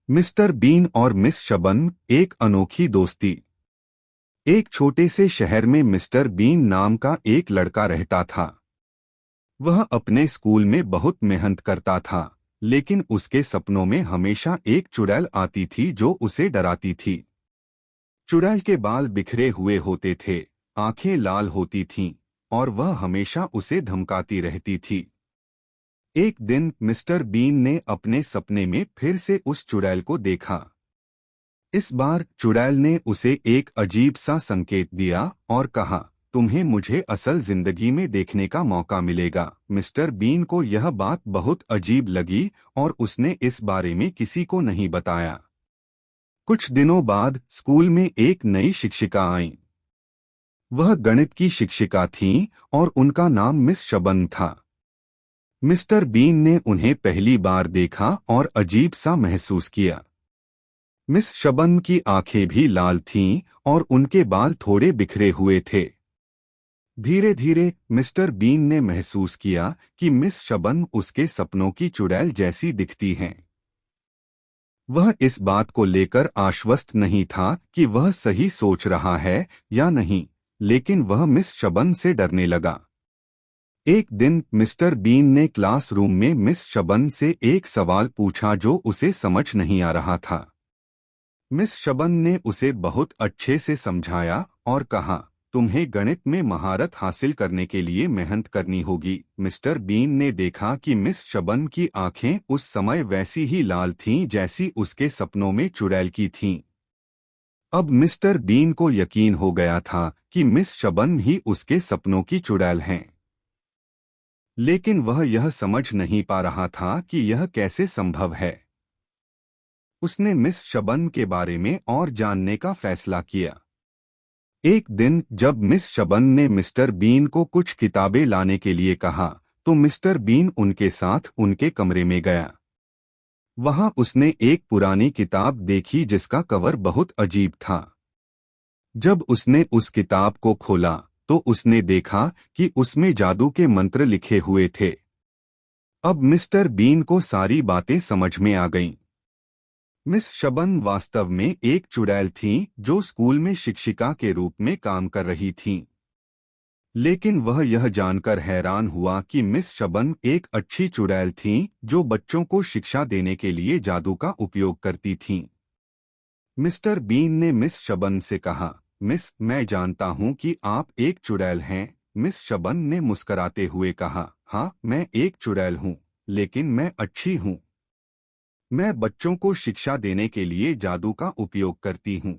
Mister been और miss Shubman, एक अनोखी दोस्ती। एक छोटे से शहर में मिस्टर बीन नाम का एक लड़का रहता था। वह अपने स्कूल में बहुत मेहनत करता था, लेकिन उसके सपनों में हमेशा एक चुड़ैल आती थी जो उसे डराती थी। चुड़ैल के बाल बिखरे हुए होते थे, आंखें लाल होती थीं, और वह हमेशा उसे धमकाती रहती थी। एक दिन मिस्टर बीन ने अपने सपने में फिर से उस चुड़ैल को देखा। इस बार चुड़ैल ने उसे एक अजीब सा संकेत दिया और कहा, तुम्हें मुझे असल जिंदगी में देखने का मौका मिलेगा। मिस्टर बीन को यह बात बहुत अजीब लगी और उसने इस बारे में किसी को नहीं बताया। कुछ दिनों बाद स्कूल में एक नई शिक्षिका आई। वह गणित की शिक्षिका थीं और उनका नाम मिस शबन था। मिस्टर बीन ने उन्हें पहली बार देखा और अजीब सा महसूस किया। मिस शबन की आंखें भी लाल थीं और उनके बाल थोड़े बिखरे हुए थे। धीरे धीरे मिस्टर बीन ने महसूस किया कि मिस शबन उसके सपनों की चुड़ैल जैसी दिखती हैं। वह इस बात को लेकर आश्वस्त नहीं था कि वह सही सोच रहा है या नहीं, लेकिन वह मिस शबन से डरने लगा। एक दिन मिस्टर बीन ने क्लासरूम में मिस शबन से एक सवाल पूछा जो उसे समझ नहीं आ रहा था। मिस शबन ने उसे बहुत अच्छे से समझाया और कहा, तुम्हें गणित में महारत हासिल करने के लिए मेहनत करनी होगी। मिस्टर बीन ने देखा कि मिस शबन की आंखें उस समय वैसी ही लाल थीं जैसी उसके सपनों में चुड़ैल की थीं। अब मिस्टर बीन को यकीन हो गया था कि मिस शबन ही उसके सपनों की चुड़ैल हैं। लेकिन वह यह समझ नहीं पा रहा था कि यह कैसे संभव है। उसने मिस शबन के बारे में और जानने का फैसला किया। एक दिन जब मिस शबन ने मिस्टर बीन को कुछ किताबें लाने के लिए कहा, तो मिस्टर बीन उनके साथ उनके कमरे में गया। वहां उसने एक पुरानी किताब देखी जिसका कवर बहुत अजीब था। जब उसने उस किताब को खोला तो उसने देखा कि उसमें जादू के मंत्र लिखे हुए थे। अब मिस्टर बीन को सारी बातें समझ में आ गईं। मिस शबन वास्तव में एक चुड़ैल थीं जो स्कूल में शिक्षिका के रूप में काम कर रही थीं। लेकिन वह यह जानकर हैरान हुआ कि मिस शबन एक अच्छी चुड़ैल थीं जो बच्चों को शिक्षा देने के लिए जादू का उपयोग करती थीं। मिस्टर बीन ने मिस शबन से कहा, मिस, मैं जानता हूं कि आप एक चुड़ैल हैं। मिस शबन ने मुस्कराते हुए कहा, हाँ, मैं एक चुड़ैल हूं, लेकिन मैं अच्छी हूं। मैं बच्चों को शिक्षा देने के लिए जादू का उपयोग करती हूं।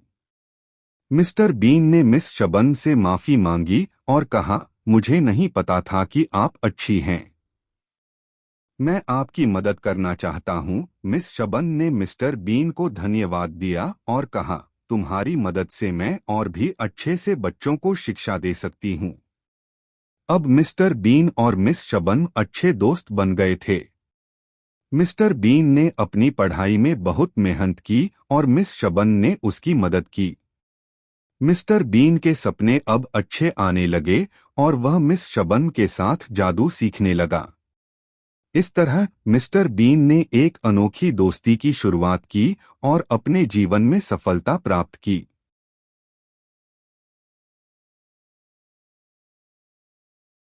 मिस्टर बीन ने मिस शबन से माफी मांगी और कहा, मुझे नहीं पता था कि आप अच्छी हैं। मैं आपकी मदद करना चाहता हूं। मिस शबन ने मिस्टर बीन को धन्यवाद दिया और कहा, तुम्हारी मदद से मैं और भी अच्छे से बच्चों को शिक्षा दे सकती हूं। अब मिस्टर बीन और मिस शबन अच्छे दोस्त बन गए थे। मिस्टर बीन ने अपनी पढ़ाई में बहुत मेहनत की और मिस शबन ने उसकी मदद की। मिस्टर बीन के सपने अब अच्छे आने लगे और वह मिस शबन के साथ जादू सीखने लगा। इस तरह मिस्टर बीन ने एक अनोखी दोस्ती की शुरुआत की और अपने जीवन में सफलता प्राप्त की।